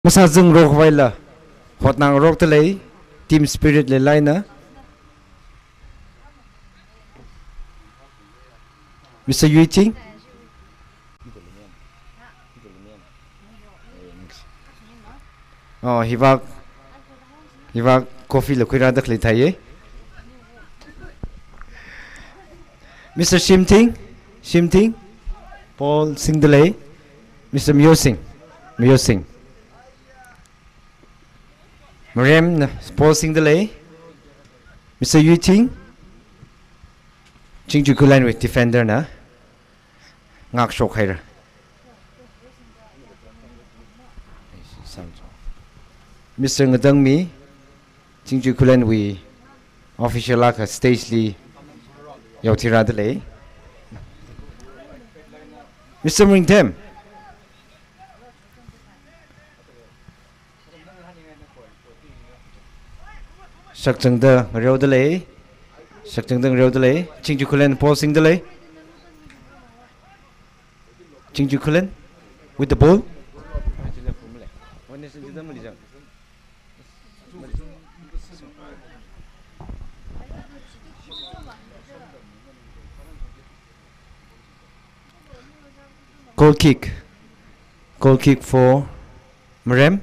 Masa zung rok waila hot nang rok telai team spirit le laina Mr. Yu Ching oh hiwak coffee le kuira dak le thai Mr. Shimting Paul Singh delay Mr. Myo Singh Marem Paul Singh delay Mr. Yu Ching Chingjaroi Khullen with defender na ngak shok haira Mr. Ngadangmi Chingjaroi Khullen we official laka stage li yautira delay Mr. Rumkhong Sakchangda Reo delay Chingjaroi Khullen Paul Singh delay Chingjaroi Khullen with the ball goal kick for Marem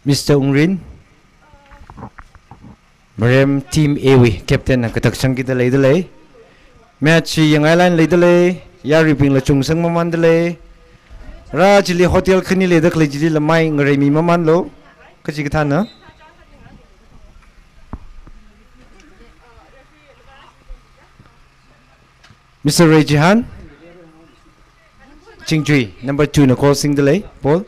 Mr. Ukhrul Marem team Awi captain ang katakshang kita delay match yang island delay yari ping la chungsang maman delay rajili hotel khani le dak le jili lamai ngrai mi maman lo kachi ka thana Mr. Rejihan Chingjaroi number 2 na crossing delay ball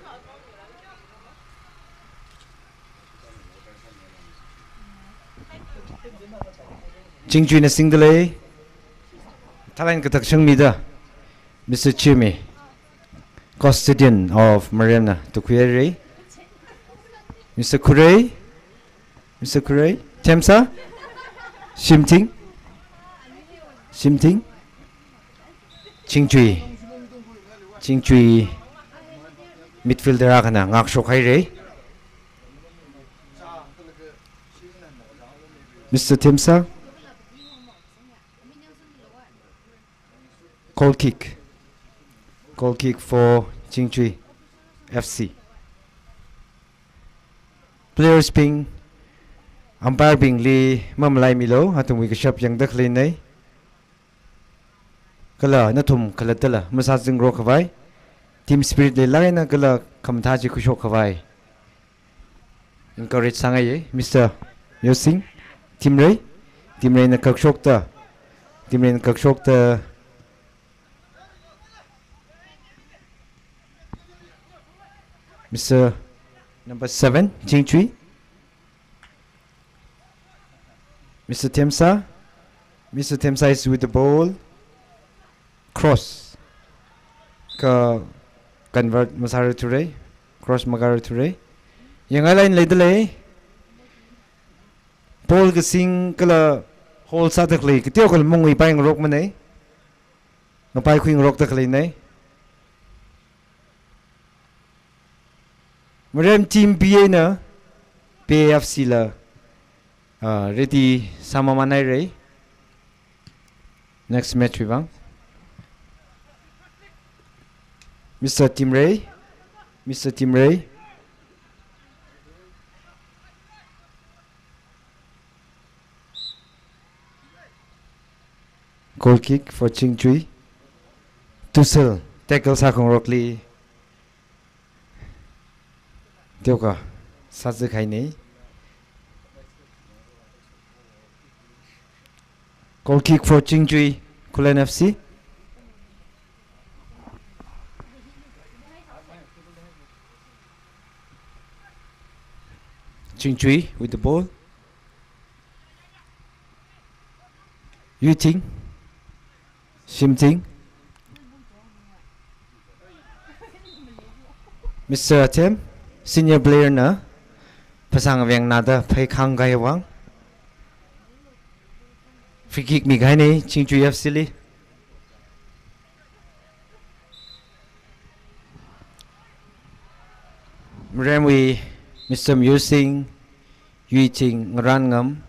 Chingjaroi na sing delay Thalain katak siyang mida Mr. Shimray custodian of Marem na to query Mr. Kuray Temsa Shimting Chingjaroi midfielder akana ngak shok haire Mr. Temsa goal kick for Chingjaroi FC players ping umpire ping li mamlai milo hatung wi kashap yang dak le nei kala na thum kala tala masa jing ro khawai team spirit le lai na kala khamtha ji khusho khawai encourage sangai Mr. Yosing Shimray na kakshok ta Mr. number 7 Chingjaroi Mr. Temsa is with the ball cross ka convert masara ture cross magara ture yang line le dele ball ka sing kala hole sa takle ki teo kal mongui paing rok manai ngapai khuing rok takle nei Marem team BA na PFC la ready sama manai rei next match bang Mr. Shimray goal kick for Chingjaroi Tusel tackle sakong rokli Tioka Sazu khai nei goal kick for Chingjaroi Khullen FC Chingjaroi with the ball Yu Ching Shimting Mr. Atem senior player na pasang aveng nada phai khang gai wang free kick mi gai nei Chingjaroi FC li Marem we Mr. Musing Yuiting Rangam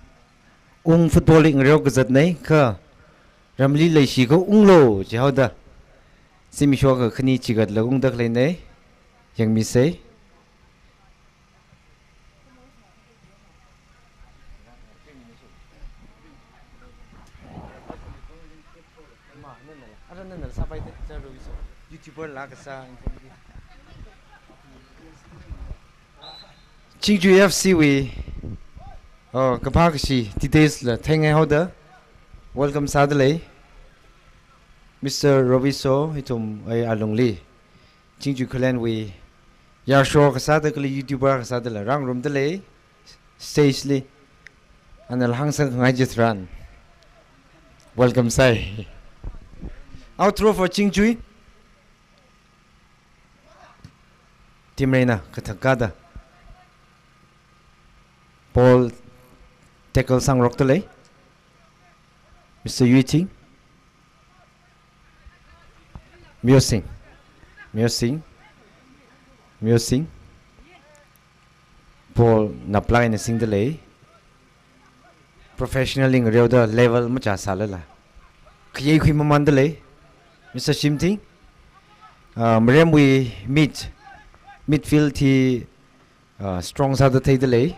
footballing real gazet nay ka Ramli lay shi ko lo jihada Simisho ka khani chigat lagong dak lay nay yang mi say Chingjaroi FC we kapakashi details la thangai hoda welcome sadale Mr. Robiso hitum ay alongli Chingjaroi Khullen we ya show kasada kali YouTuber kasada la rang room dale stage li anal hangsang ngai jitran welcome sai outro for Chingjaroi Team Reina kathakada Paul tackle sang rock tole Mr. Yuiting Musing Paul naplay na sing dele professional ing reuda level macha salala khye khi maman dele Mr. Shimting Marem we midfield thi strong sa da thai dele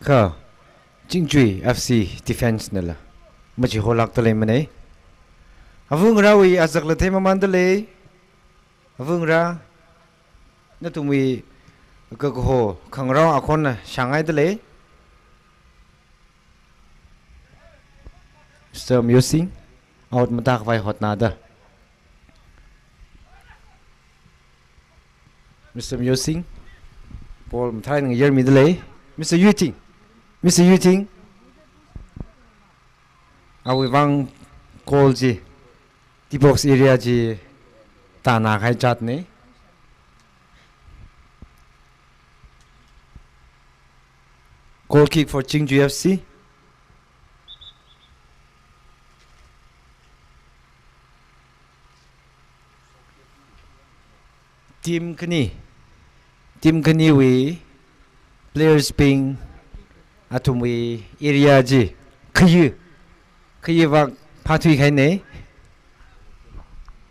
ka Chingjaroi FC defense nala machi holak tole mane Awunga-Ngahui azak la thai maman dele Awunga na tumi ka ko khangrao akhon na shangai dele Mr. Musing out matak vai hot nada Mr. Musing Paul mthai ng year midle Mr. Yuiting awi wang call ji the box area ji tana khai chat ne goal kick for Chingjaroi FC team kani we players ping atum we area ji khyi wak phathui khai ne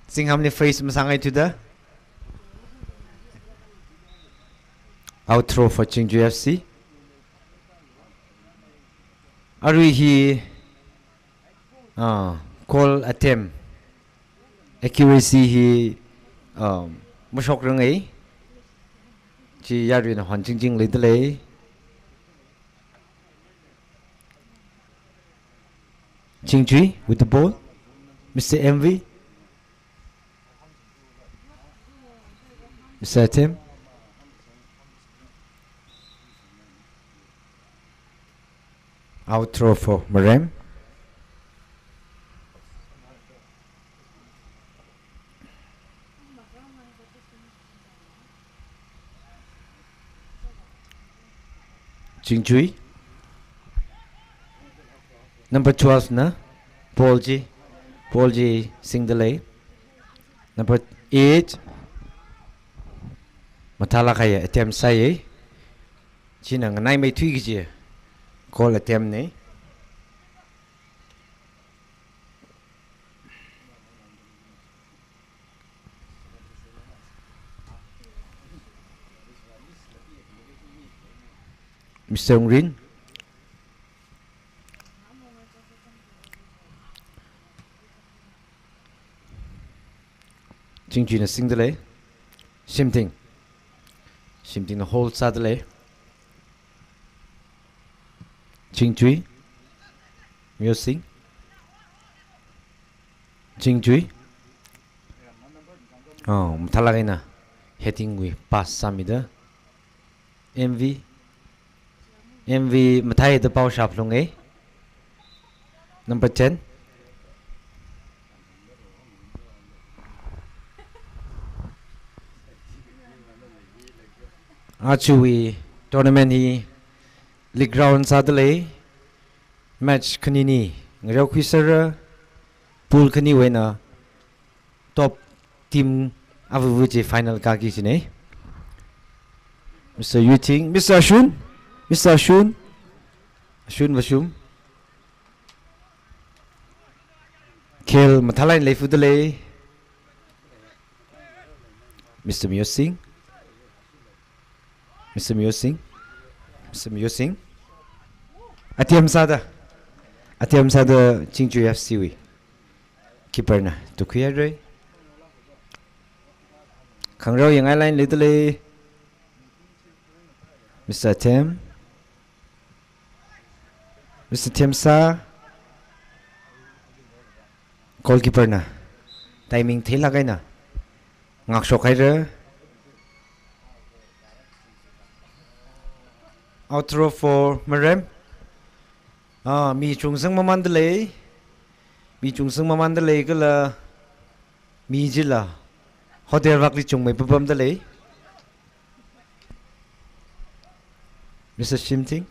singham ne face masangai tu da outro for Chingjaroi FC Arui hi call attempt accuracy hi mushok rangai chi yari na hon jing le dele Chingjaroi with the ball Mr. MV Mr. Attempt outro for Marem Chingjaroi number 12 na Paul G sing delay number 8 mathala kaya attempt sai china ngai mai thui gi call attempt ne Mr. Ungrin Chingjaroi na sing delay Shimting na hold sa delay Chingjaroi Musing Chingjaroi mathala na heading we pass samida MV mathai the power sharp lungai number 10 Achui tournament hi league round sadale match kanini ngrew khisara pool kani wena top team avu je final ka ki chine Mr. Yu Ting, Mr. Ashun, Mr. Ashun, Ashun Vashum. Kill Mathalai Leifudale. Mr. Mio Singh, Mr. Mio Singh, Mr. Mio Singh. Atiam Sada Chingjaroi FC. Keeper na Tukhiaroi. Khangrao yang line little. Mr. Tem, Mr. Temsa. Goalkeeper na. Timing thila kay na. Ngak shok hai re. Outro for Marem. Mi chung sang mamandale. Mi chung sang mamandale kala. Mi jila. Hotel vakli chung may papam dale. Mr. Shimting.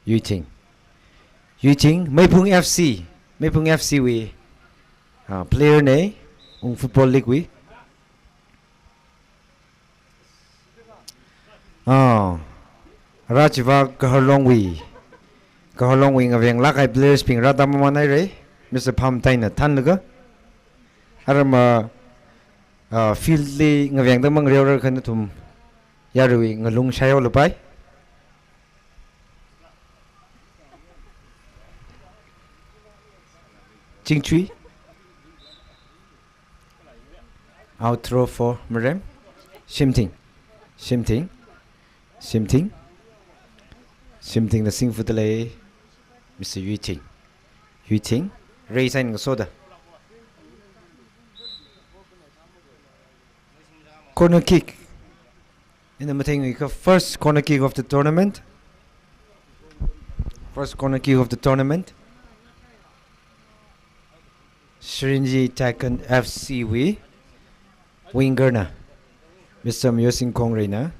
Yu Ting. Yu Ting. Maipung FC. Maipung FC we. Player ne. Football league we. Rajva Kalhang we. Kalhang we ngaveng lakai players ping rata mamanai re. Mr. Pam Taina Tan laga. Aram field li ngaveng damang reora kana tum yarui ngalung sayo lupai. Chingchui. Outro for Marem. Shimting. Shimting. Shimting. Shimting the sing for the lay. Mr. Yu Ting. Yu Ting. Ray sign soda. Corner kick. In the meeting, first corner kick of the tournament. First corner kick of the tournament. Shrinji Taken FC we. Winger na. Mr. Myo Kong Ray na.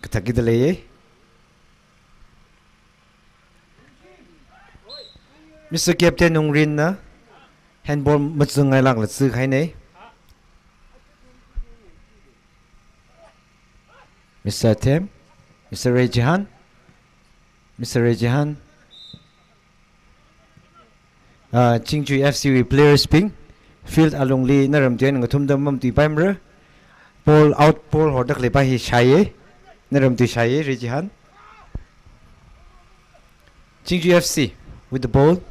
Kataki dalaye. Mr. Captain Ung Rin na. Handball matsung ngay lang latsu khay ne. Mr. Tem. Mr. Rejihan. Mr. Rejihan. Chingjaroi FC we players ping. Field along li naram tiyan ng tumdam mam ti paimra. Ball out ball hodak le pa hi shaye. Naram ti shaye Rejihan. Chingjaroi FC with the ball.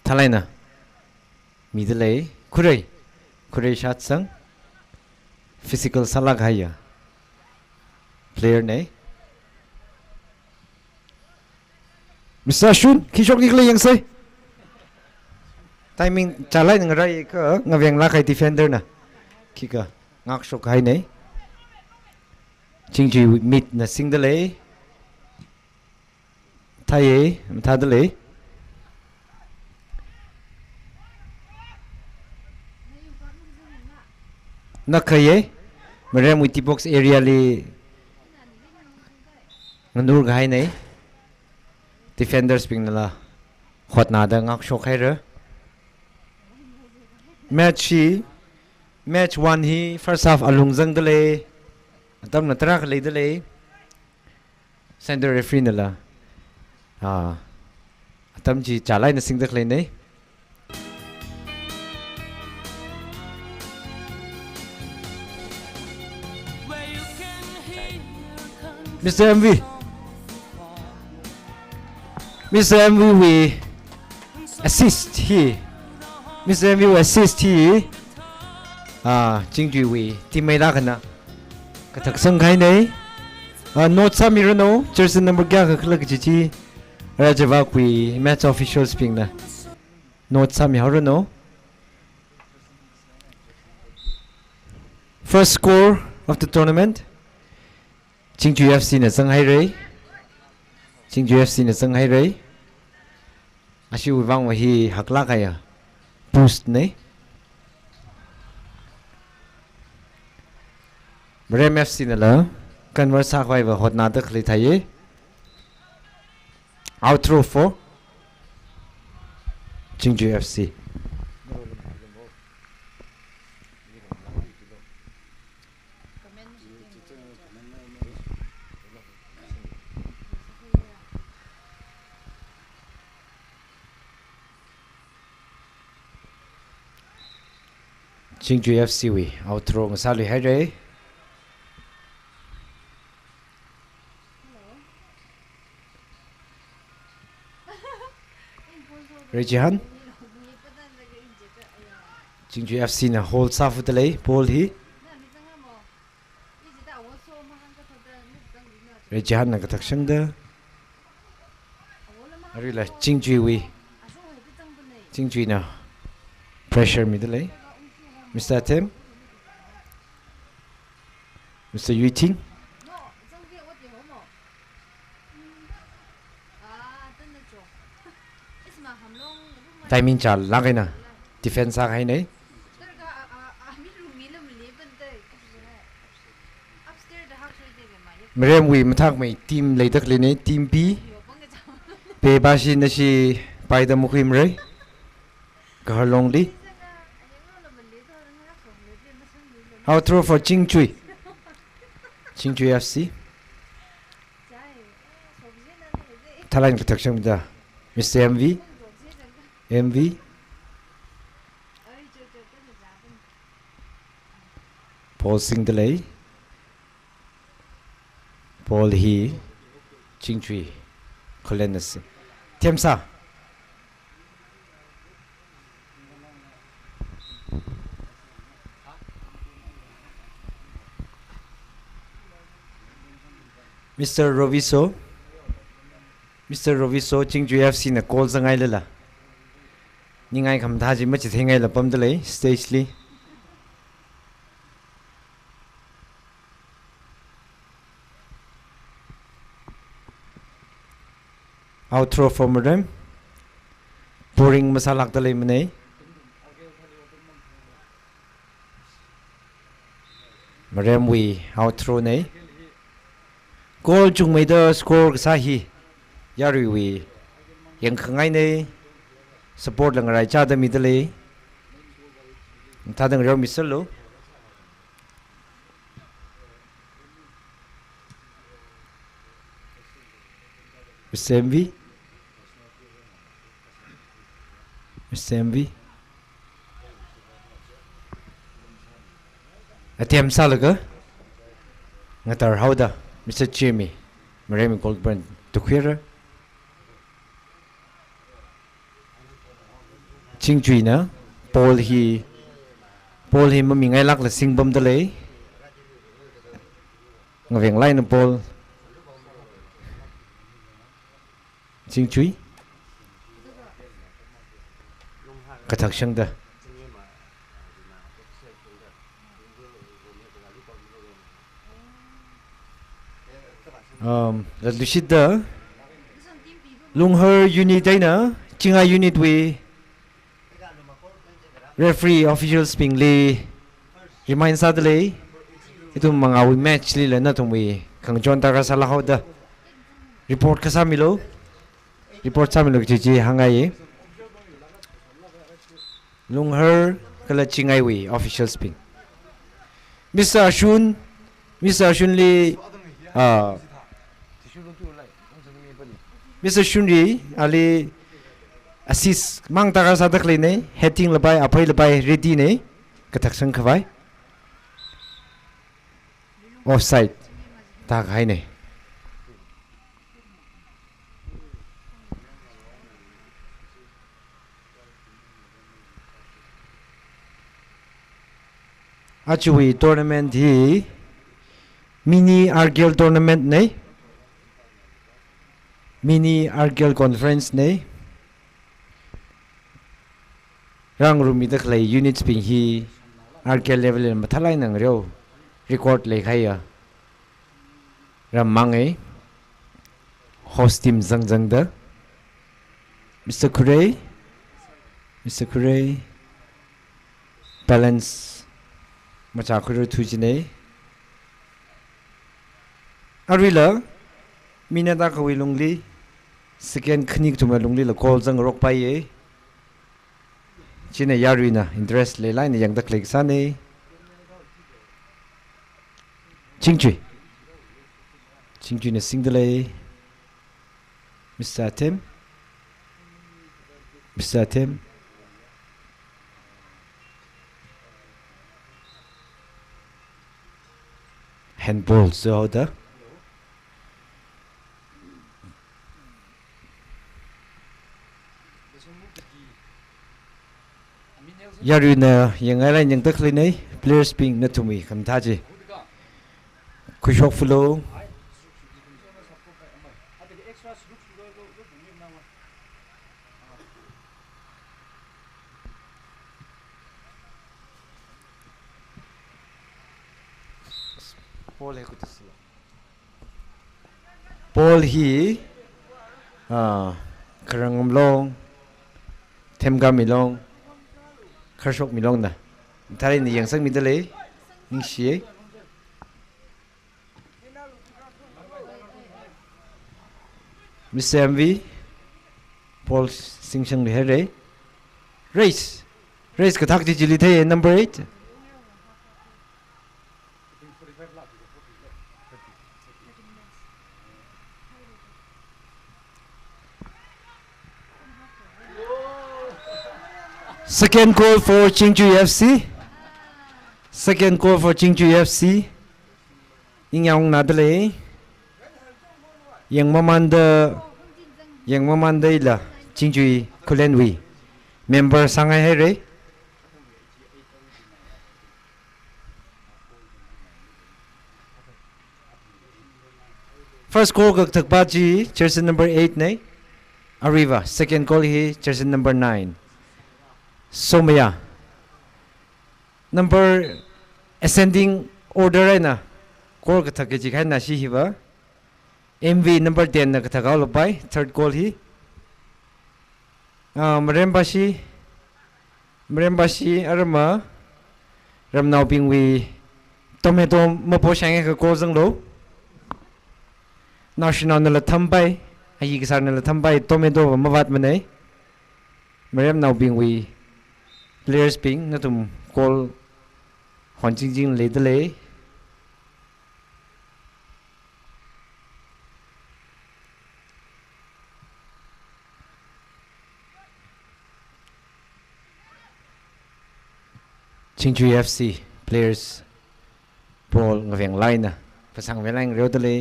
Thalai na. Middle Kuray. Kuray shot sang. Physical salag haya. Player ne. Mr. Ashun, kishok nikla yang say. Timing chalai ng ray ka ngaveng lakay defender na. Kika ngak shok hay ne. Chingjaroi meet na sing dale. Taye, matadale. Nakaye. Marem with the box area li. Nganur gai ne. Defenders ping nala. Hot nada ngak shok hay re. MACHEE. Match 1 hi first half alung zang dale. Atam na trak le dale. Center referee nala. Atam ji chalai na sing dak le ne. Mr. MV. Mr. MV we assist here. Mr. MV we assist here. Chingjaroi we teammate la kana. Katak sang khai nei. Note sa mirano jersey number kya ka khlag chi. Rajava we match officials ping na. Note sa mi harano. First score of the tournament. Chingjaroi FC na Shanghai Ray. Chingjaroi FC na Shanghai Ray. Ashi wang wa hi hakla kaya. Boost ne. Marem FC na la. Convert sa kwai wa hot na tak le thaye. Outro for Chingjaroi FC. Chingjui FC we outro ngasali hai Rejihan Chingjui FC na hold safu talay Paul hi Rejihan na katak siyangda Arila Chingjui we Chingjui na pressure mi talay Mr. Atem Mr. Yui Ting timing chal lagay na defense sa kay na Marem we matak may team laydak linay team B pe bashi na si Paida Mukhimray Kahalong li outro for Chingjui FC Thailand protection da Mr. MV Paul Singh delay Paul hi Chingjui Khullen Tiamsa Mr. Roviso Chingjui FC na call sa ngay lala ni ngay kham tha ji ma chi thengai la pam delay stage li outro for Marem pouring masalak delay mane Marem we outro nei goal chung mai da score sa hi yari we yang khangai nei support lang rai cha da mi delay tha dang ro misalo Mr. MV Atiam salaga ngatar hauda Mr. Jimmy Marem Goldbrand tukhira Chingjui na Paul hi mami ngay lak la singbam dalay ngaveng lai na Paul Chingjui katak siyang da la lusid da Lorho unit ay na Chinga unit we referee officials ping li remind sa dalay ito mga we match li la na tung we kang John Taga sa lahaw da report ka sa milo jiji hangay Lorho kala Chingay we officials ping Mr. Ashun li Mr. Shunri ali assist mang taga sa dakle ne heading labai apai labai ready ne katak sang khawai offside ta khai ne achui tournament hi mini RGL tournament ne mini RGL conference ne rang rumi daklai units ping hi RGL level in mathalai nang reo record le khaya ram mangai host team zang da Mr. Kuray balance macha khuru thujine arila minata khawi lungli second khnik tuma lungli la call jang rok pai e chine yarina interest le line yang da click sane Chingjui ne single Mr. Atem handball so da yaruna yang ai yang tak nei players ping na to me kam tha ji khushok flow Paul hi karangam long themga milong khashok milong na thari ni yang sang mi dale ning shi Mr. MV Paul sing sang le re race ka thak ji jili the number 8 Second goal for Chingjaroi FC. Second goal for Chingjaroi FC. Inyong nadale. Yang mamanda ila Chingjaroi Khullen wi. Member sangai here. First goal kag takbaji jersey number 8 ne. Arriva. Second goal hi jersey number 9. Somia number ascending order ai na goal ka thake ji khai na shi hiwa MV number 10 na ka thakau lopai third goal hi Marem bashi arama ramnau pingwi tomato mapo shang ka goal jang lo national na la thambai ai ka sar na la thambai tomato mawat manai Marem nau pingwi players ping na tum call hon jing le de le Chingjaroi FC players ball ngaveng line na pasang velang reo de le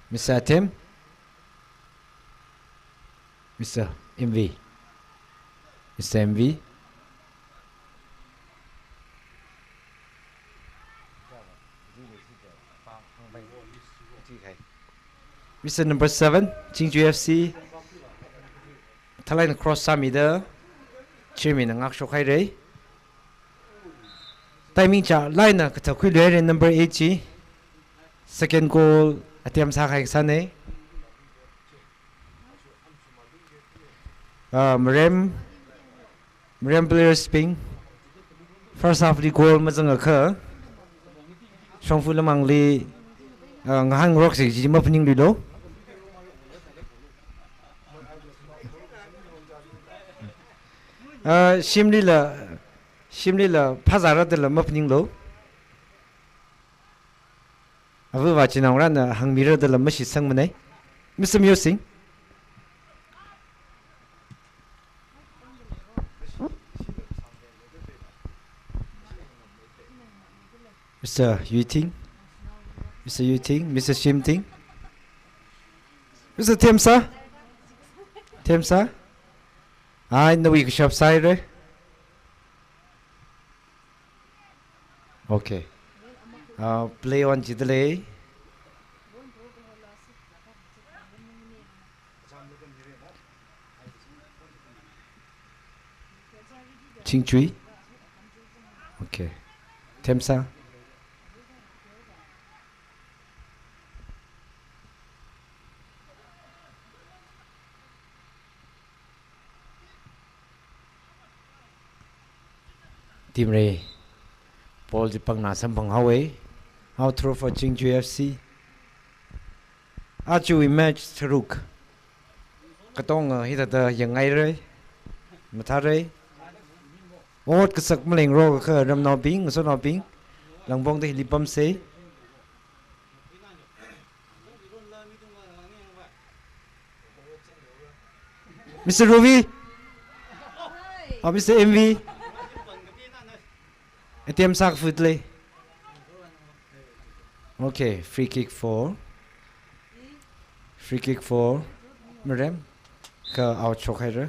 Mr. Tim Mr. MV Mr. MV Mr. number 7 Chingjaroi FC Thalai cross samida Chairman ngak shokai re timing cha line na ka khui le number 8 chi second goal atiam sa khai sane Marem players ping first half the goal mazang akha songfu lamang li ngahang rock si ji ma pning lido Shimray la phazara de la ma pning lo avu wa chinang ran hang mirror de la ma shi sang mane Mr. Musing Mr. Yuting, Mr. Shimting, Mr. Temsa, in the week shop side. Okay. Play on Jidale. Chingjaroi. Okay. Temsa. Team Ray Paul Jipang na sampang hawe out throw for Chingjaroi FC Achu match Tarung katong hitata yang ngai re mathare ot kasak maleng ro ka ram no ping so no ping langbong te lipam se Mr. Ruby Mr. MV ATM sak futle Okay, free kick for Marem. Ka out chok hai ra.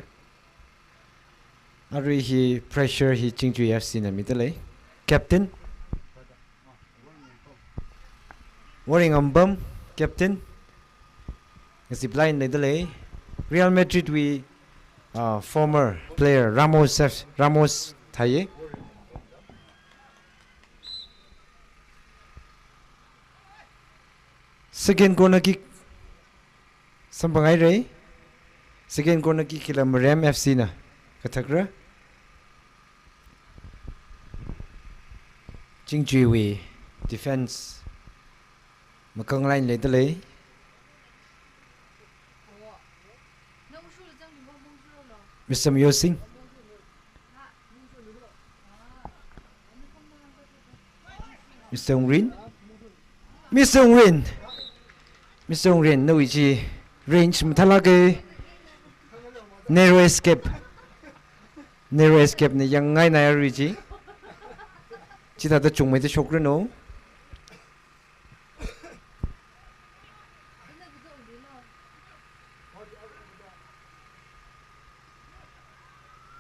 Ari he pressure he Chingjaroi FC na middle. Captain. Warring Ambam, captain. Is blind middle. Real Madrid we former player Ramos Thaye. Second corner kick. Sampangai Ray. Second corner kick kila Marem FC na. Katakra. Chingjaroi defense. Makang line later. Mr. Musing. Mr. Ungrin. Mr. Ungrin, no ichi range matalage. Narrow escape ne yang ngai na richi. Chita ta chung mai ta chokra no.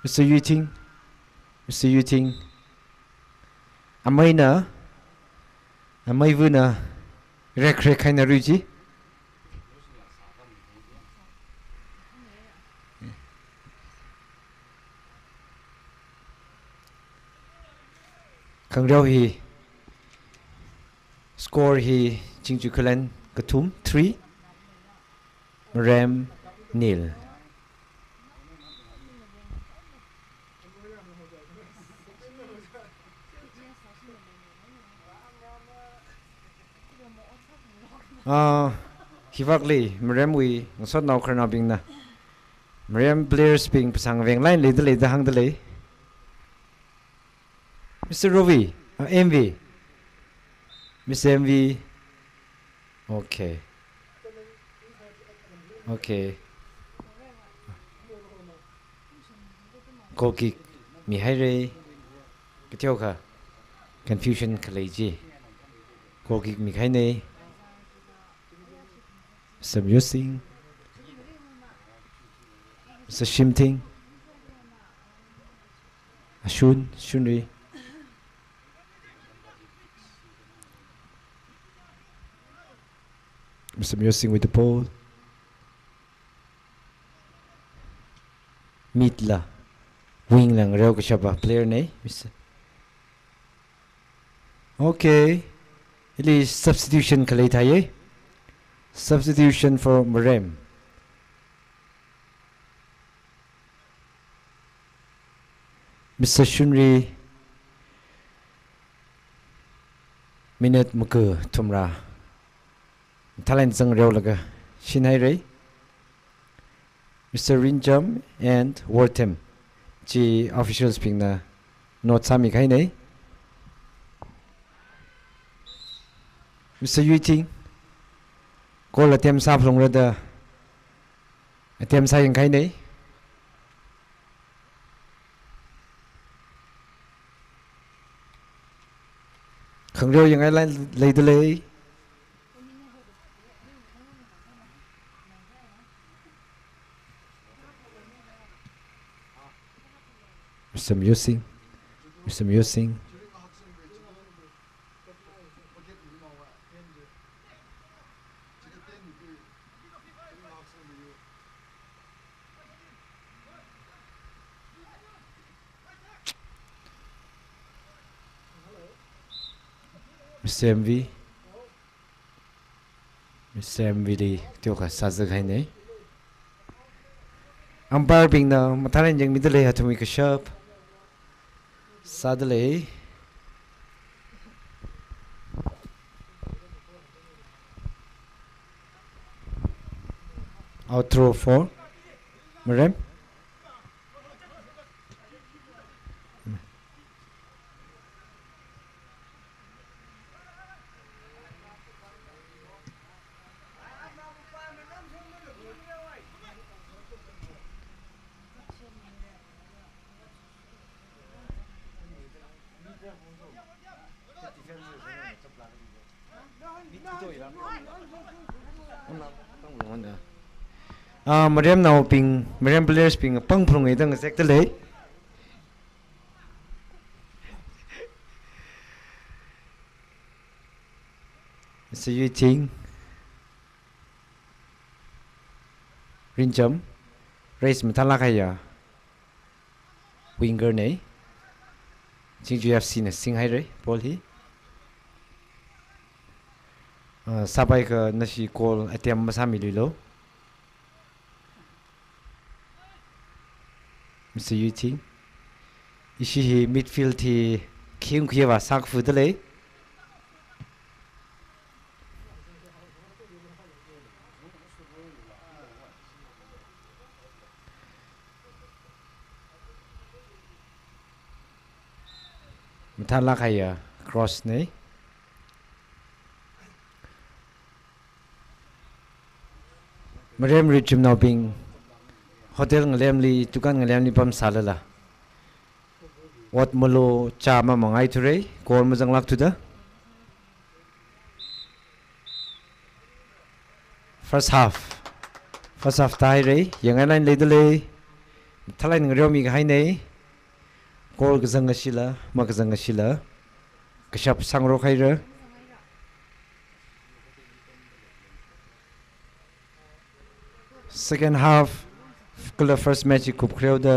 Mr. Yuting. Amai vuna rek hai na ruji. Kangrao hi score hi Chingjaroi Khullen Katum 3 Marem 0. Hivakli Marem we ngasot now karna bing na Marem players ping pasang veng line le hang de. Mr. Rovi, MV. Mr. MV. Okay. Goal kick. Mihaire. Katiao ka. Confusion kalaiji. Goal kick Mikhaine. Mr. Musing. Mr. Shimting. Shunri. Mr. Musing with the ball. Mitla. Wing lang reo kashaba player ne. Okay. It is substitution kalay tayo. Substitution for Marem. Mr. Shunri. Minute muka tumra. Talent zang reo laga. Shinai Ray. Mr. Rinjam and Wungnaothem. Chi officials ping na not sami kai nei. Mr. Yuting. Goal attempt sa plong rada. Attempt sa yang kai nei. Khang reo yang ai lay delay. Mr. Musing. Mr. MV di tiêu ka sa hai nei. Umpire ping na matalan yang middle hatumi ka sharp. Sadly out throw for Marem. Marem now ping Marem players ping pang prong idang sekta lei Mr. Yu Ting Rincham race matala kaya winger nei Chingjaroi FC na sing hai re Paul hi Sabha ka nasi call attempt masami lilo Mr. Yu Ting ishi hi midfield thi khiung khiwa sak fu dale Matala kaya cross nei Marem Richim now being hotel ngalem li tukan ngalem li pam salala wat molo chama mangai thure kor majang lak tu da first half tai re yang line le dele thalai ngriom mi hai nei kol gazang asila magazang asila kashap sangro khaira second half kala first match kup crowd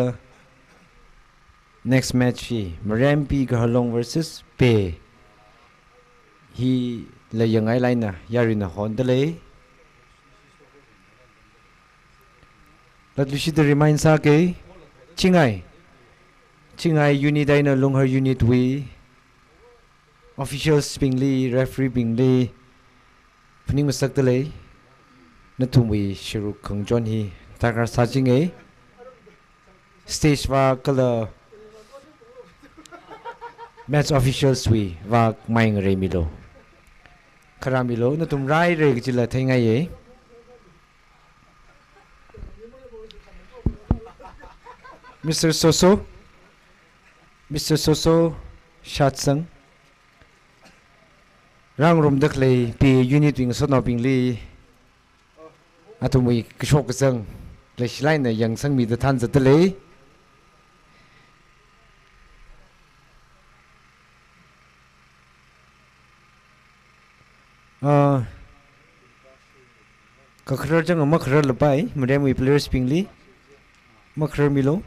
next match Marem P Kalhang versus Pe hi la yangai line na yari na hondale let me see the remind sa ke Chingai unit na Lorho unit we officials pingli referee pingli pning masak dale na tumwi shiru khangjon hi takar sajing e stage wa kala match officials we wa maing re milo kharamilo na tum rai re gila thaingai e Mr. Soso Shatsang Rang Rom Dakle P unit wing Sono Pingli Atumui Kishok Sang Line Yang Sang Mi the Tans at the lay Kakrar Jang a Makrar Lapai, Madame we players Pingli Makrar Milo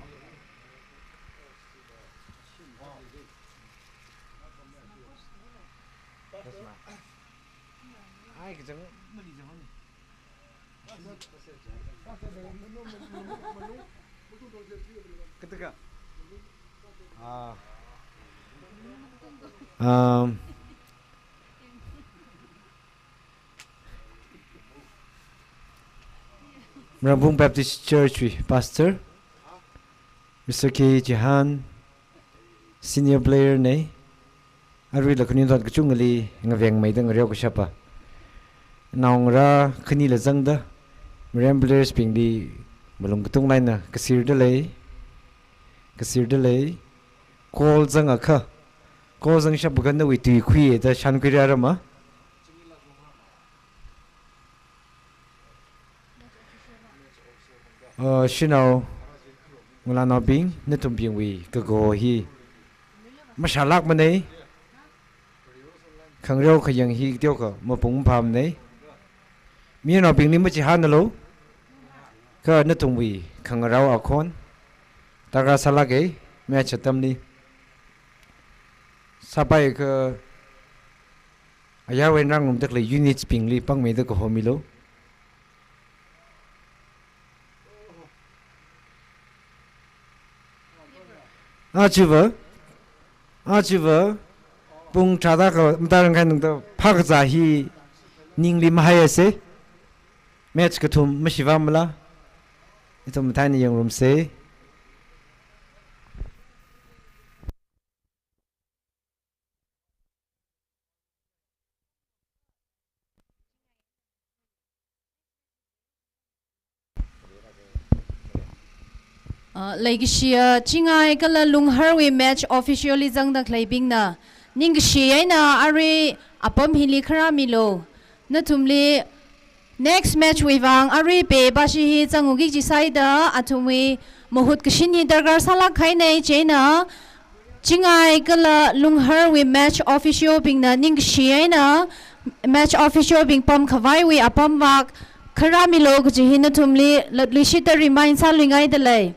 Rumkhong Baptist Church Pastor Mr. K. Jahan senior player ne Arwi la kunin thot kachungali ngaveng maidang ryo ko shapa naungra khani la jangda Marem players pingdi malung kutung line na kasir de lei call jang akha call jang shap gan na wi tui khui da shan kri arama shinau ngula no bing netum bing wi ka go hi mashalak mane khangreu khayang hi tyo ka mapung pham nei mi no bing ni ma chi han lo ka netum wi khangrau akhon taga salage me chatam ni sabai ka ayawen rangum dak le units pingli pang me da ko homilo Achiva Pung Chada Mdarang Kan the Pagzahi Ningli Mahayase Match Katum Mashivamla Itum Tiny Young Room say Laikishia Chingai Kala Lungharwi match officially Zang the Claiping na Ning Shiana Are Apam Hili Karamilo Natumli Next match with Ari Pe Bashi Zangugi Jisaida Atumi Mohut Kashini Dargar Salak Kaine Jena Chingai Gala Lungher we match official being the Ning Shiena match official being Pam Kawai we Apambak Karamilo Jihina Tumli Lishita reminds Salingai delay.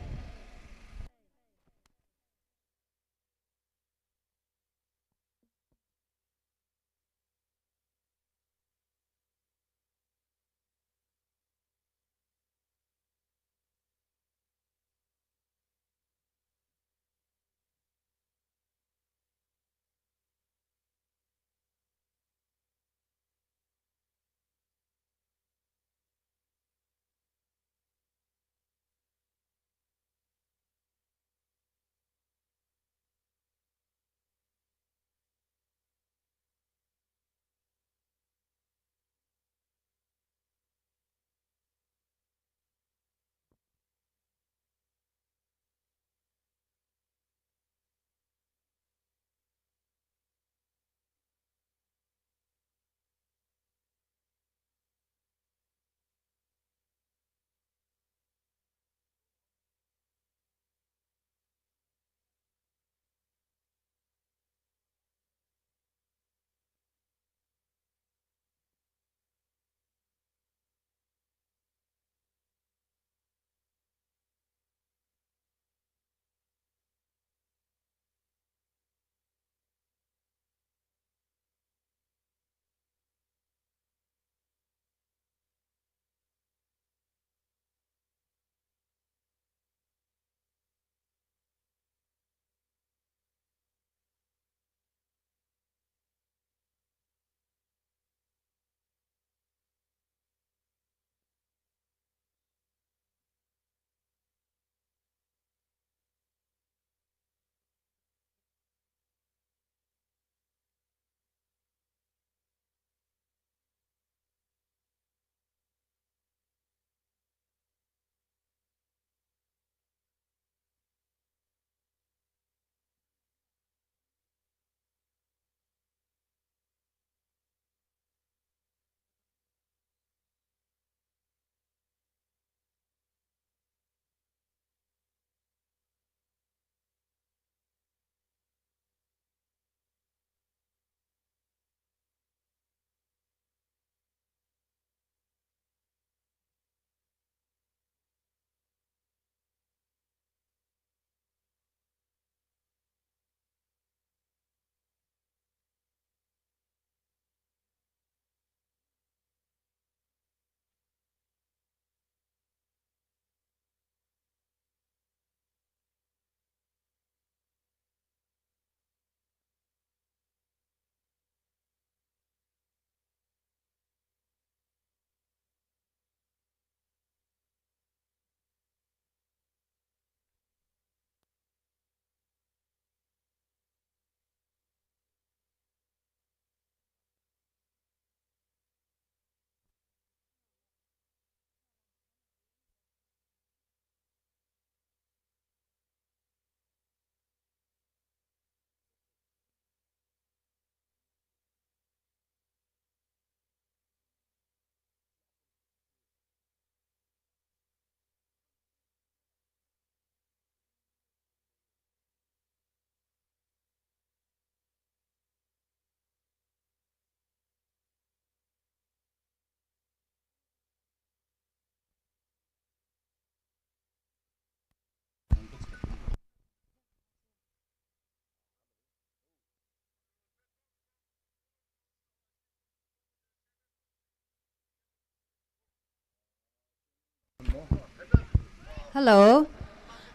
Hello,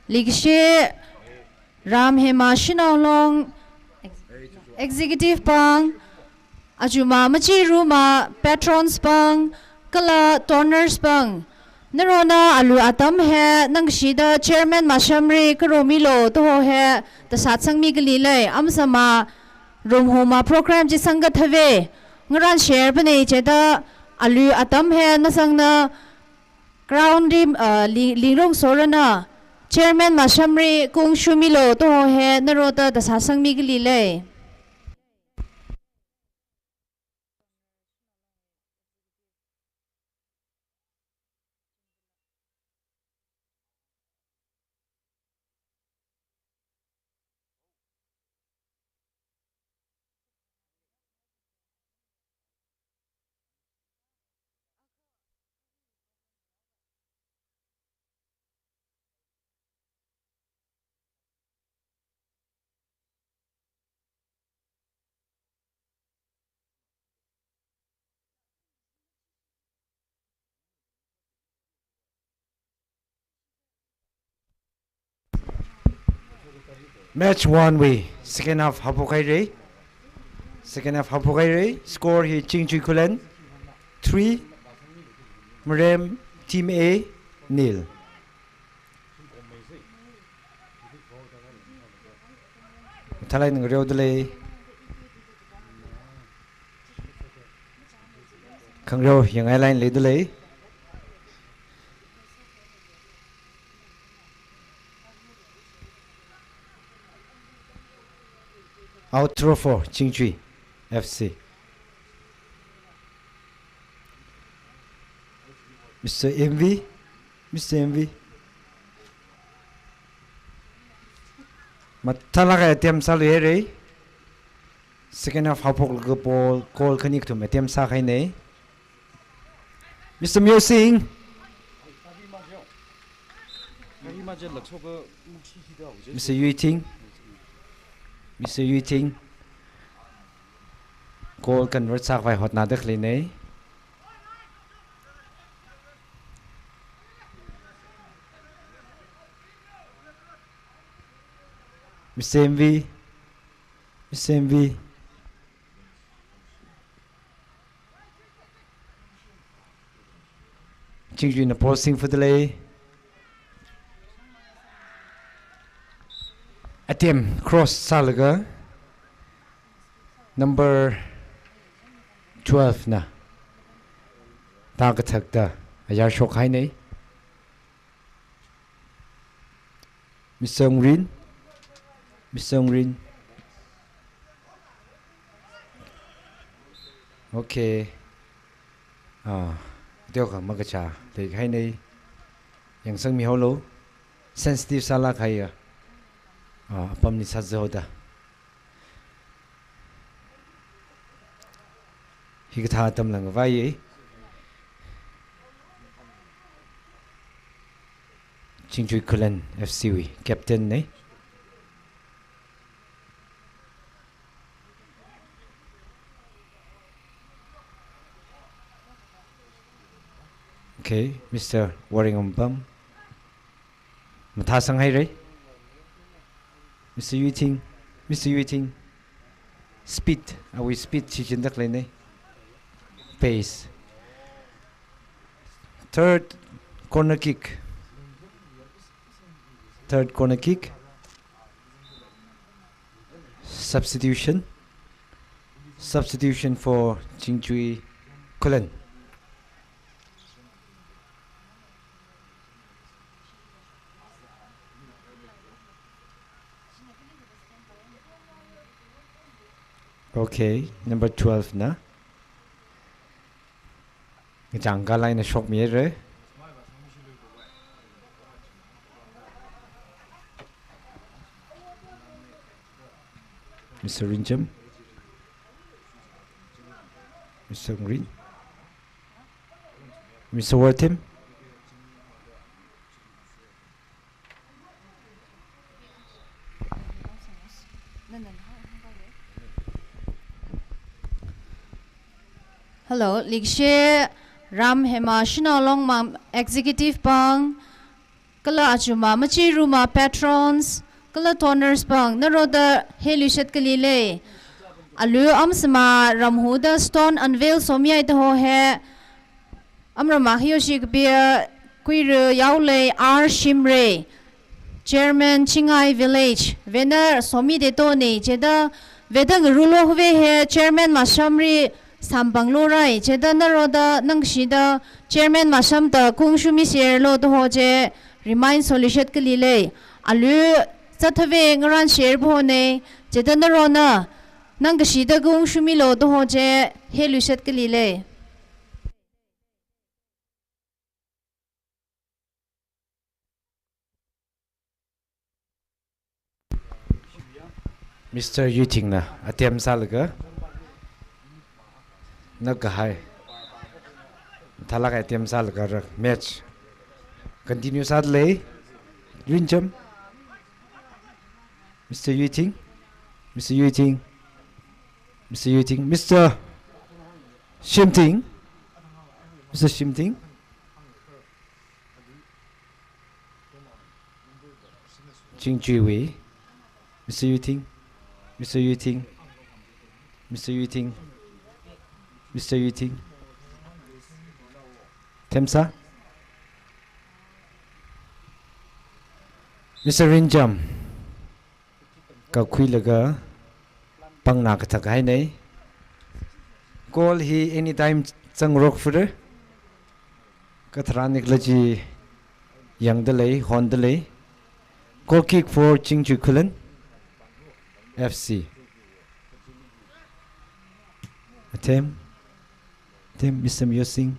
Ligshe Ram Hema Shinaulong Executive Pang Ajuma MACHEE Ruma Patrons Pang Kala Toners Pang Narona Alu Atam He Nangshida Chairman Mashamri Karomilo Toho He the Satsang Migalile Amsama Rumhoma Program Jisangat Have Ngaran Share Bane Jeda Alu Atam He Nasangna Ground Lingrong Sorana Chairman Mashamri Kung Shumilo Toho He Narota the Sasang Migalile. Match 1 way. Second half Hapokai Ray. Second half Hapokai Ray. Score here Chingjaroi Khullen 3. Marem Team A 0. Thalai ng Rio Delay. Kang Rio yung airline lay delay. Outro for Chingjaroi FC. Mr. MV. Mr. MV. Matalaga attempt sa luere. Second half hapok laga ball call kanik to attempt sa kay ne. Mr. Musing. Mr. Yuiting. Mr. Yuiting. Call convert sa vai hot na dekhle ne. Mr. MV. Mr. MV. Chingjaroi na posting for delay. Attempt cross salaga. Number 12 na. Tagatak da. Ayar shok hai nei. Mr. Ngrin. Mr. Ngrin. Okay. Điều cả mà cái trà thì hay này yang sang mi holo sensitive sala khai pam ni sa zoda hi ka tha tam lang vai ấy Chingjaroi Khullen FC captain này. Okay, Mr. Waring Bum. Matasang hai ray. Mr. Yuiting. Mr. Yuiting. Speed. Are we speed chichin dak lane? Pace. Third corner kick. Third corner kick. Substitution. Substitution for Chingjaroi Khullen. Okay, number 12 na. Jangka lain na shock me re. Mr. Rinjam. Mr. Green. Mr. Wortham. Hello, Likshe Ram Hema Shina Long Mam Executive Bang Kala Achuma MACHEE Ruma Patrons Kala Toners Bang Naroda Helushet Kalile Alu Amsama Ramhuda Stone Unveil Somi Itaho He Amramahioshik Beer Quiru Yaule R. Shimray Chairman Chingai Village Vener Somi Detoni Jeda Vedang Rulo He Chairman Mashamri Sambanglorai Jeda Naroda Nangshida Chairman Masham da Kungshumi Sierlo the Hoje Remind Solishet Kalile Alu Satave Ngaran Sherbone Jeda Narona Nangashida Kungshumi Lo the Hoje Helushet Kalile. Mr. Yuting na attempt salaga. Nagahai Talaga attempt salaga match continue sadly Rinjam Mr. Yuting Mr. Yuting Mr. Yuting Mr. Shimting Mr. Shimting Chingjaroi Mr. Yuting, Mr. Yuting, Mr. Yuting, Mr. Yuting, Temsa, Mr. Rinjam, Ka Khui Laga, Pang Nakatak Hai Nei, Call he anytime Chang Rock Further, Kathranik Laji, Yang Delay, Hon Delay, Goal kick for Chingjaroi Khullen, FC. Attempt, Mr. Musing,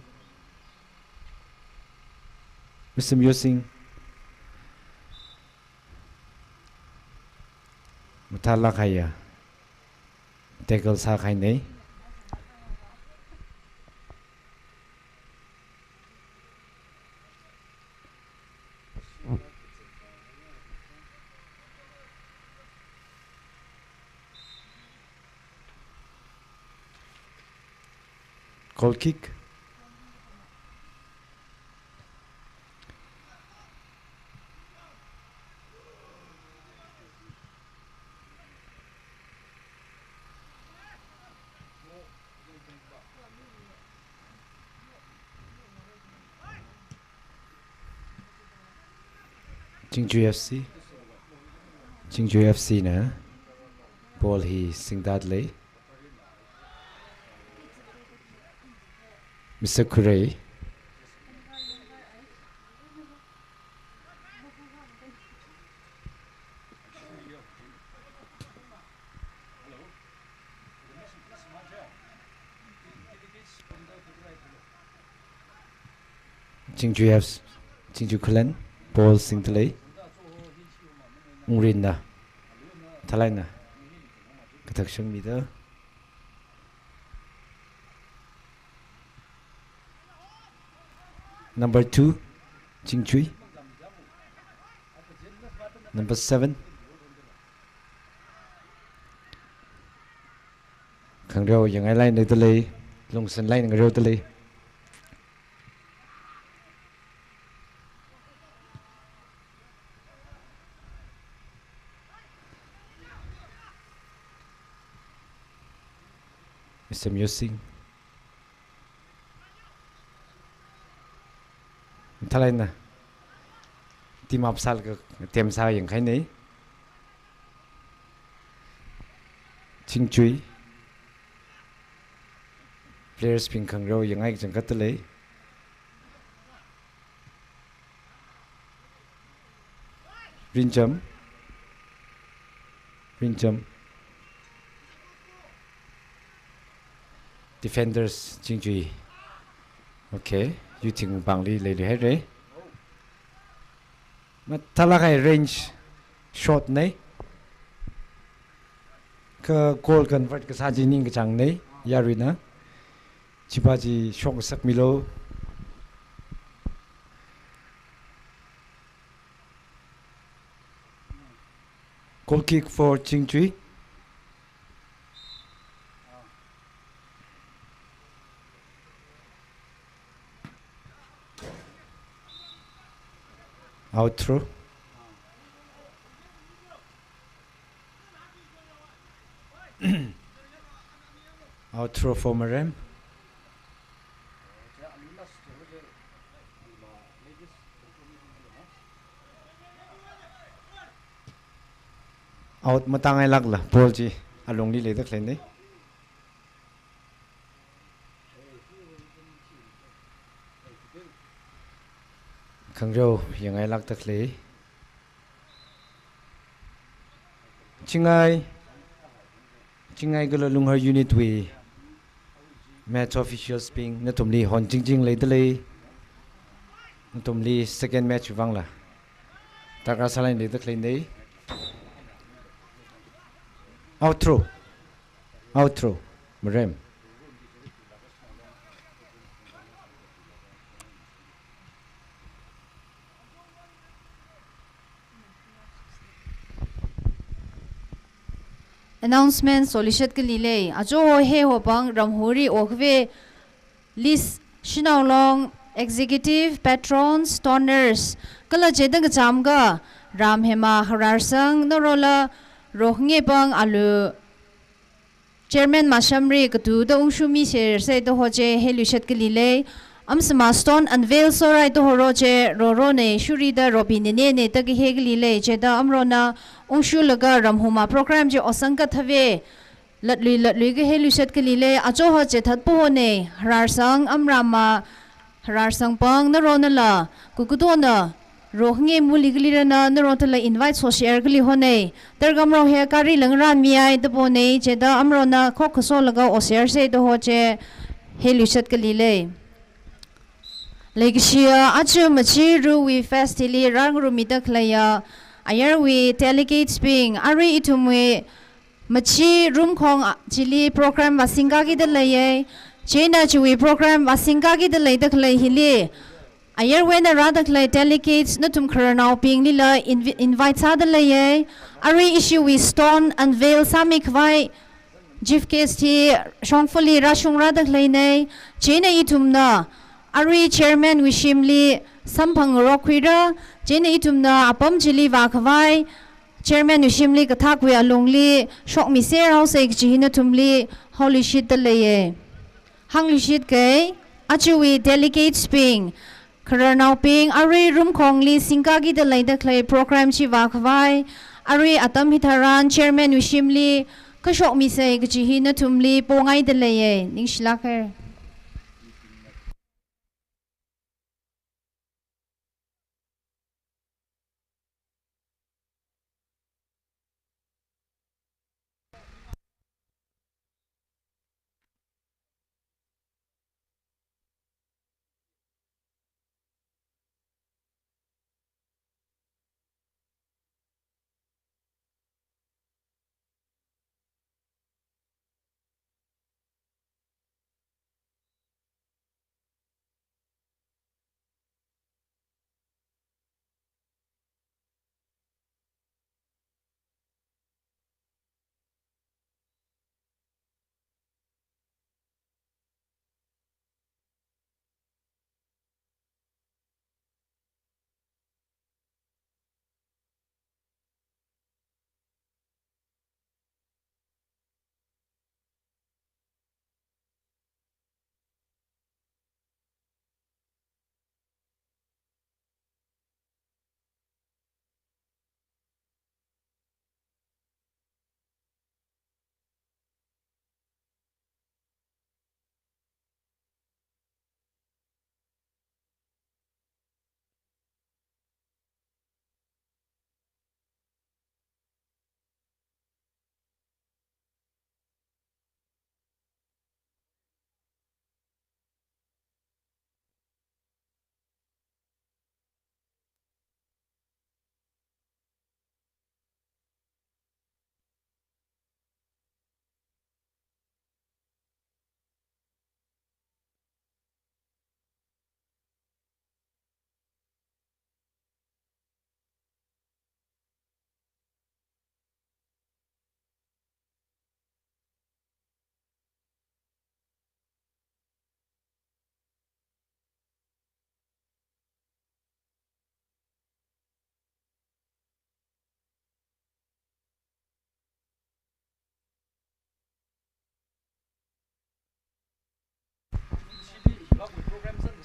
Mr. Musing, Mutala Kaya, Tackle Sakai. Goal kick. Chingjaroi FC na ball hi singdadley Mr. Kuray Chingjaroi Khullen ball singdadley Ungrin na Thalai na Kathak Shang Meter Number 2 Chingjaroi Number 7 Khang Reo yang ai line de lei Long San line ng Reo de lei Mr. Musing Thalai na team up sal ka tem sa yang khai nei Chingjaroi players ping khang ro yang ai jang kat lei Rinjam defenders Chingjaroi okay you think bangli le le re ma talakai range shot nei ka goal convert ka saji ning ka chang nei yarina chipaji shok sak milo goal kick for Chingjaroi out throw out throw for Marem out matang ai lak la ball ji along li le dak len nei Khang Reo yang ai lak tak le Chingai gala lunghar unit we match officials ping na tumli hon jing le dele na tumli second match wangla taka salai le tak le nei out throw Marem announcement solicit ke lile ajo he ho bang ramhuri okve list shinaulong executive patrons donors kala jedang jamga ram hema hararsang norola rohnge bang alu chairman ma Shimray katu da ungshumi se to hoje helushat kelile amsma stone unveil sorai to horoje roro ne shuri da robin ne ta ge heglile je da amrona ungshu laga ramhuma program je osangka thave latli ge helushat kelile acho ho je that po ne harar sang amrama harar sang pang na rona la kukudo na rohnge muligli na narotala invite so share gli hone tergamro he kari langran mi ai de bone je da amrona khokso laga o share se do ho je helushat kelile Legishia achu machi ru we festili rang rumita klaya ayar we delegates being ari itumwe machi Rumkhong chili program wasinga gi de laye chena chui program wasinga gi de lay de klay hili ayar when the rather klay delegates natum kranau being lila invite sa de laye ari issue we stone unveil samik vai jif case ti shongfully rashung rather klay nay chena itumna Ari chairman wishimli sampang rokwira jene itumna apam chili wakwai chairman wishimli kathakwe alongli shok mi ser house ek jihina tumli holy shit dalaye hangli shit kai achuwi delegate sping karanau ping ari Rumkhong li singagi dalai da clay program chi wakwai ari atam hitaran chairman wishimli ka shok mi se ek jihina tumli pongai dalaye ningshlakher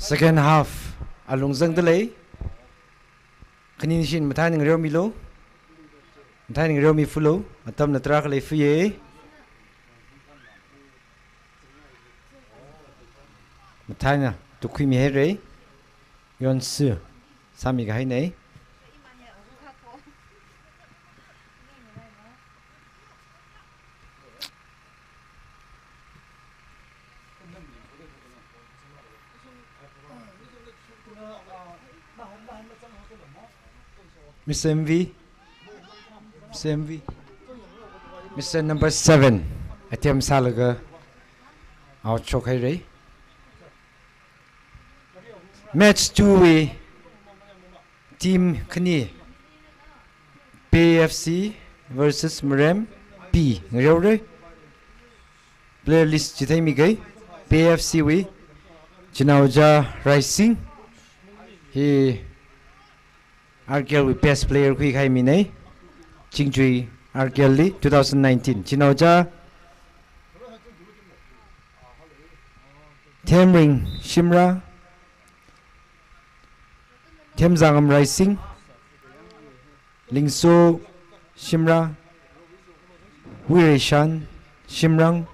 Second half alungzang delay kaninishin mathaning reo milo mathaning reo mi fulo atam na trak le fiye mathana tukhui mi here yon su sami ga hai nei Mr. MV, Mr. MV, Mr. Number 7, Atiam Salaga, our Chokai Match 2 Team Kani, PFC versus Marem, P. Ngayore, player list Jitai Migay, PFC we, Chinauja Rising, he Arkel with best player quick high mine Chingjaroi Arkelli 2019 Chinauja Temring Shimra Temzangam Rising Lingso Shimra Wireshan Shimrang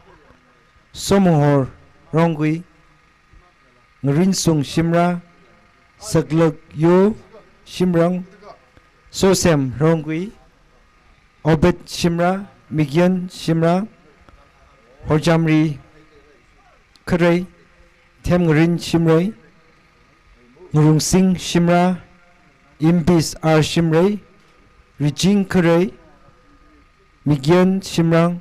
Somohor Rongui Ngrinsung Shimra Saglak Yo Shimrang Sosem Rongui Obet Shimra Migyan Shimra Horjamri Kare Temngrin Shimray Ngurung Singh Shimra Imbis R Shimray Rijing Kare Migyan Shimrang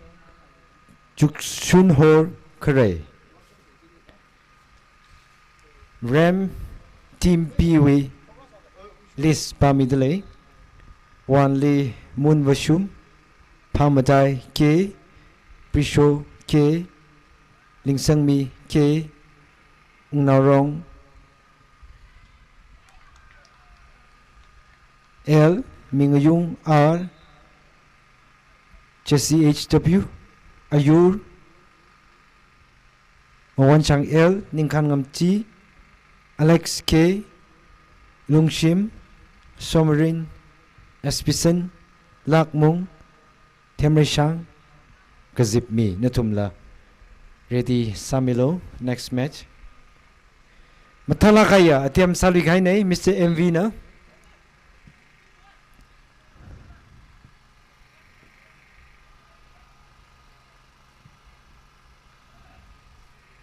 Jukshun Hor Kare Ram Team Piwi List Pamidale Wanli Munvashum Pamadai K Prisho K Lingsangmi K Wungnaothem L Mingayung R Jesse HW Ayur Mawanchang L Ningkan Ngamti Alex K Lungshim Somarin Espison Lakmung Temreshang Kazipmi Natumla Ready Samilo next match Mathala kaya atiam salwi kai nei Mr. MV na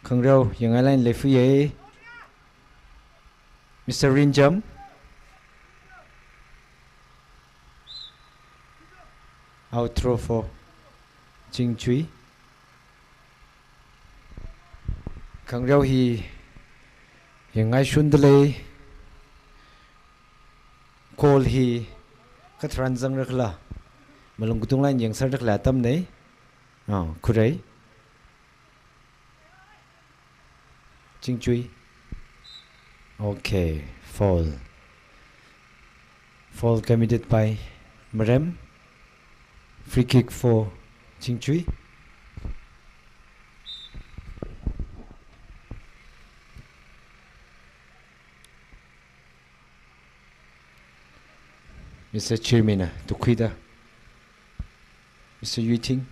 Khangrau yang lain lefu ye Mr. Rinjam outro for Chingchui Khangrau hi yang ngai shundle call hi katran jang rakla malung kutung lain yang sar rakla tam nei khurai Chingchui okay fall committed by Marem free kick for Chingchui Mr. Chairman Tukwida Mr. Yuting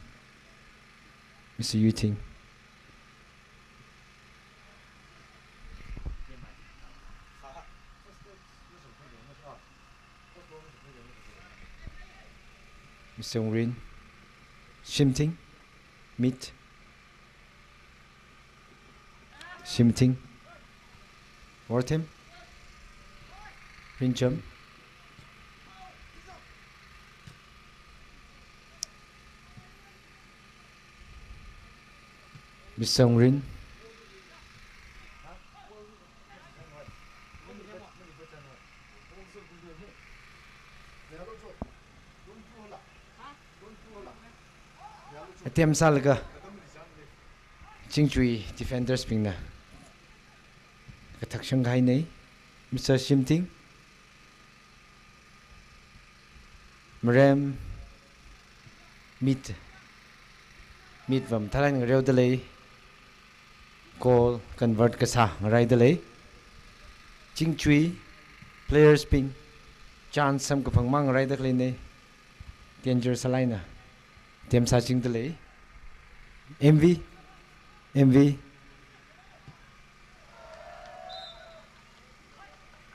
Mr. Ungrin Shimting Meet Shimting Wortham Rinjam Mr. Ungrin Atiam salga Chingchui defenders pingna kathak shanghai nei Mr. Shimting Marem meet vam thalang reu dalei goal convert ka sa rai dalei Chingchui players ping chance sam ka phangmang rai dak nei danger salaina Tiam sa ching dalei MV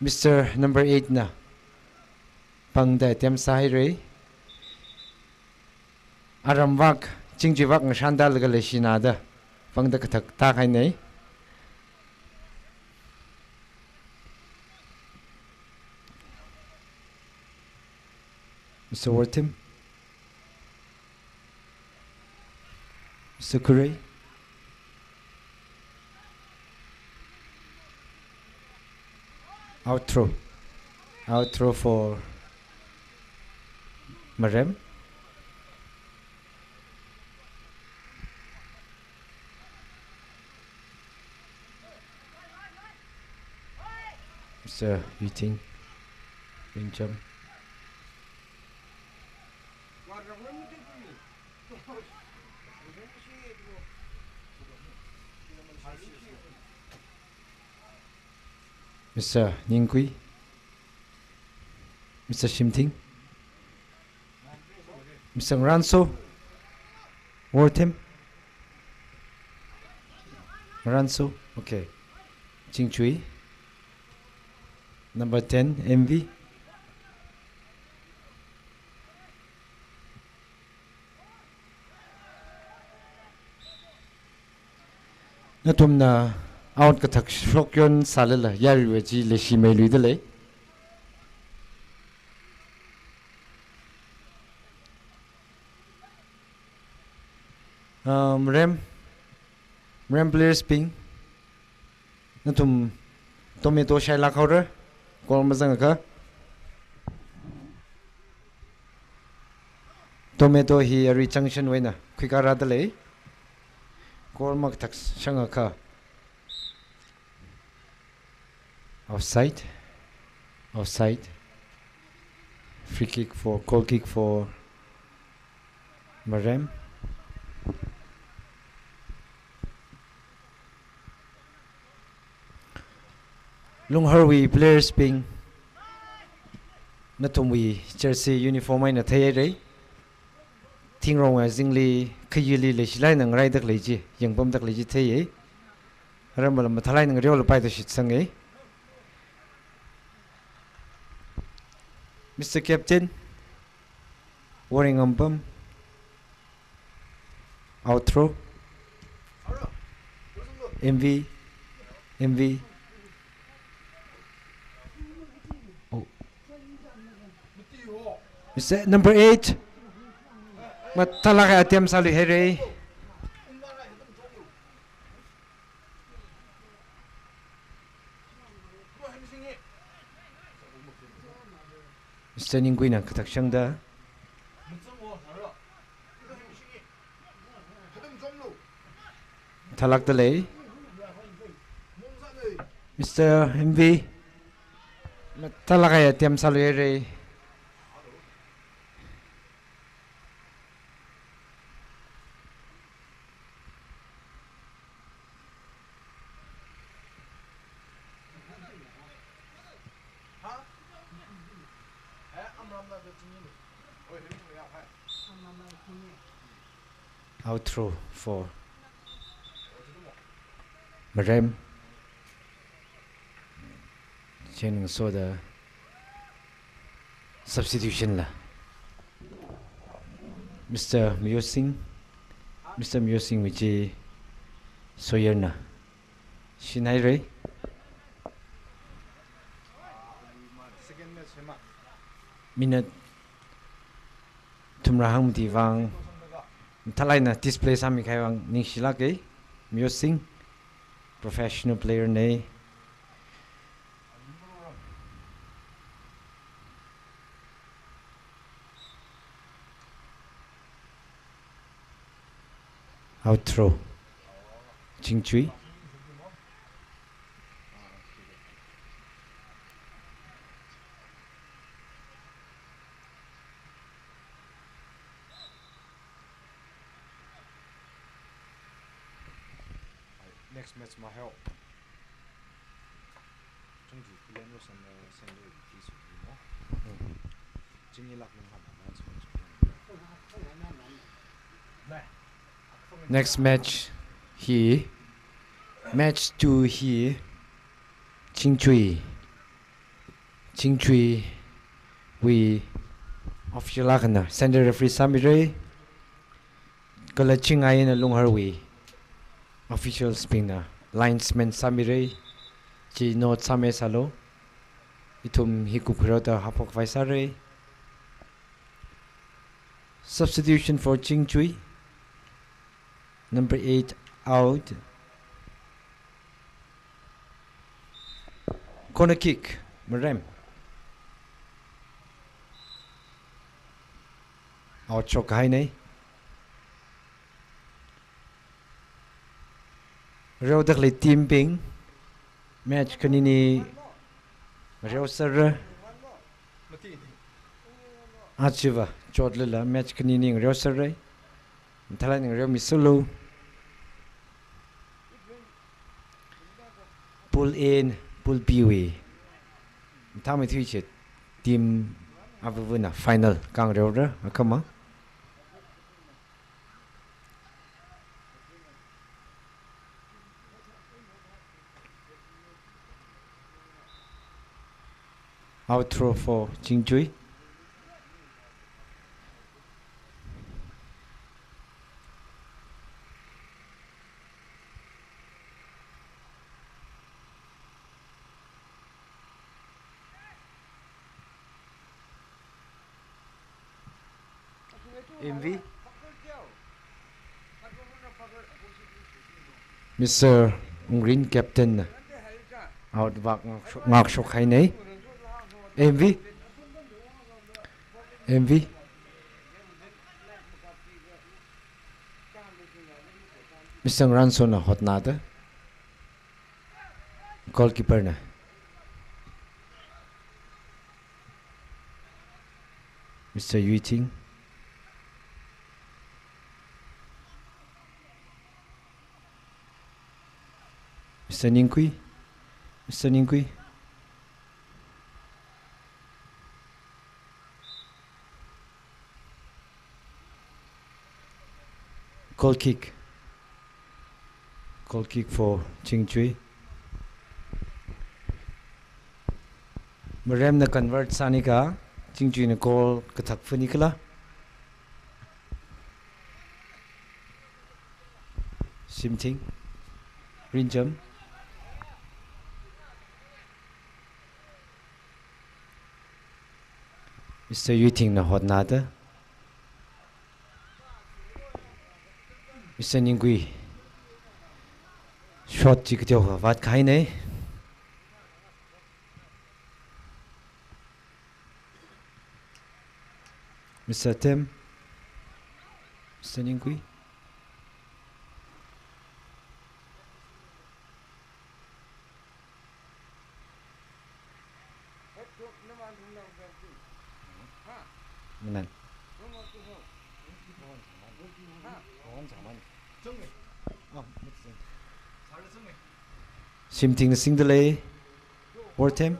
Mr. number 8 na pangda tiam sa hai aramwak Chingjiwak ngshanda laga leshina da pangda kathak ta khai nei Mr. Wortham Mr. Curry outro for Marem Mr. Yuting Rinjam Mr. Ningkui, Mr. Shimting, Mr. Ranso, Wungnaothem, Ranso, okay. Chingchui, number 10, MV. Natumna out kathak shokyon salala yari weji le Shimray luidale. Marem players ping. Natum tomato shaila khawra kol mazang ka. Tomato hi ari junction wena kwikara dale. Kol mag tak shanga ka. Offside. Offside. Free kick for goal kick for Marem. Lungharwi players ping natumwi jersey uniform ai na thayai thing rong a jingli khiyili le silai nang rai dak leji yangbam dak leji thayai ramalam thalai nang riol pai da shit sangai. Mr. Captain, warning umpum, outro, MV, oh. Mr. Number 8, Matalaka Atiam Sali Here, Mr. Ningguina Katakshangda, Talak Delay, Mr. MV, Matalaka Atiam Sali Here. Outro for Marem. Chaining so the substitution la. Mr. Musing, which Soyerna. Shimray. Minute Tumrahang Divang Talaina display Sami Kaiwang Nishilake Musing professional player ne outro Chingchui next match my help. Next match here. Match 2 here. Chingchui. We official lagana. Center referee Shimray. Kala Chingai na Lungharwi. Official spinner. Linesman Shimray. Chi no Same Salo. Itum Hikukurota Hapok Vaisare. Substitution for Chingchui. Number 8 out. Corner kick. Marem. Out chok hai nei. Rêu đặc lấy team ping. Match kanini Rêu sar Achiva chốt là match cái này người sơ rồi thay lại người mi solo pull in pull B way tham mấy thứ chết team avuvuna final càng rồi đó come on outro for Chingjaroi MV Mr. Green Captain out vạc ngọc sọc hay nấy MV MV Mr. Ranson hot nada goalkeeper na Mr. Yuiting Mr. Ningqui Mr. Ningqui goal kick for Chingjaroi Marem na convert sani ka Chingjaroi na goal kathak phani kala Simting Rinjam Mr. Yuiting na hot nada Mr. Ningqui shot chỉ cái điều vắt khai này Mr. Tem Mr. Ningqui Menan Simting sing delay Wungnaothem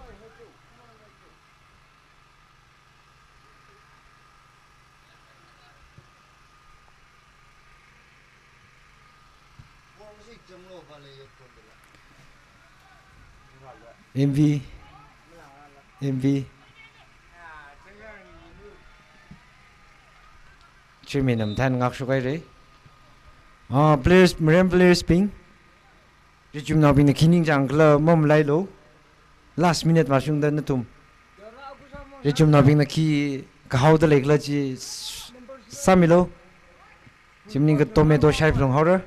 MV Chimi nam than ngak sukai re players Marem players ping Jum now been the jang mom lailo last minute masung dan tum Jum now been the key how the lake lachi samilo Jimning got tomato shape from horror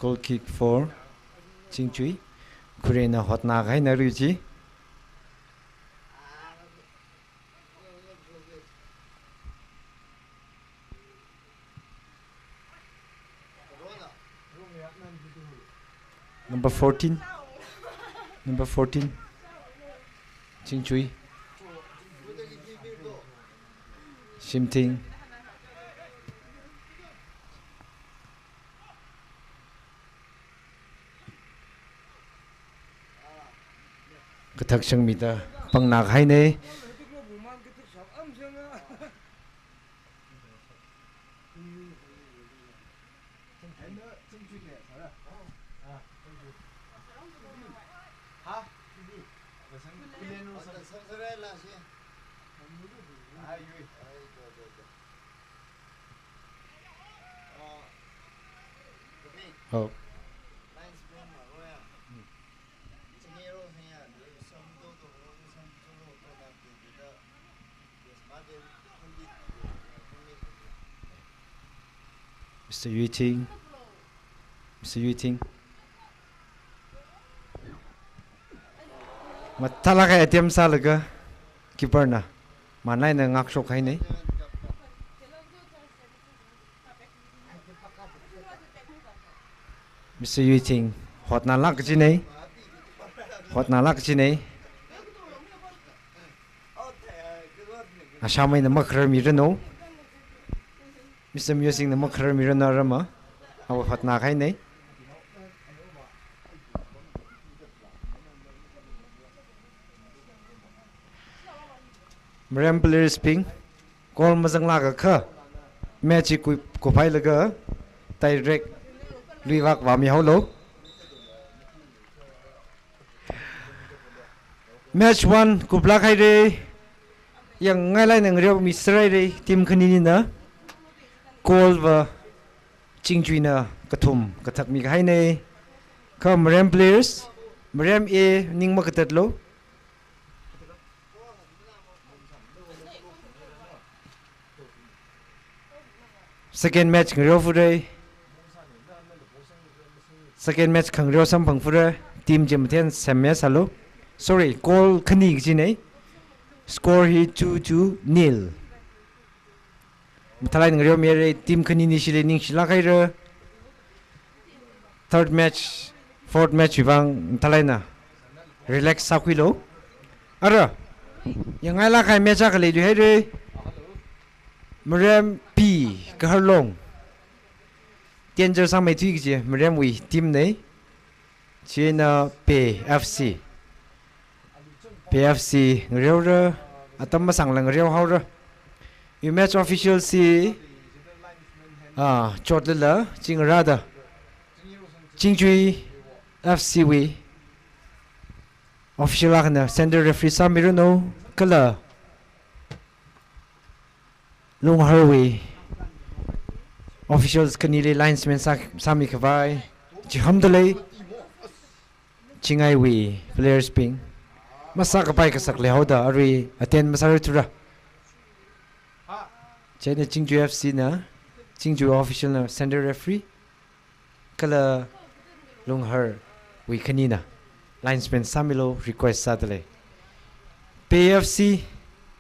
goal kick for Chingjaroi Kurena hot na gai na ruji number 14 Chingjaroi Simting Kathak sang mita pang nak hai ne oh Mr. Yuiting matala ka ATM sa laga keeper na manai na ngak sok hai nei Mr. Yu Ting hot na lak chi nei hot na lak chi nei Ashamai na makhar mi reno Mr. Music na makhar mi reno rama aw hot na khai nei Marem players ping call mazang la ka kha match ko phai laga direct lui gak wa mi holo match 1 ko black hai re yang ngai lai nang reu mi srai re team khani ni na call wa Chingjaroi na kathum kathak mi hai nei kha Marem players Marem a ning ma katat lo second match ngro fure second match khangro sam phang fure team jemthen samya salo sorry call khani gi nei score hi 2-0 muthalai ngro mere team khani ni sile ning sila khai ra third match fourth match wang thalai na relax sakwilo ara yangai la khai match ka le du hai re Marem P Kalhang Danger sang mai thui gi Marem wi team nei chena PFC ngrew ra atam ma sang lang rew haw ra yu match official si chot la chingra da Chingjaroi FC wi official agna center referee Samirano kala Lorho officials kanile linesman sami khawai jihamdale chingai wi players ping masak pai ka sakle hoda ari attend masar tura chene Chingjaroi FC na Chingjaroi official na center referee kala Lorho wi kanina linesman samilo request sadale PFC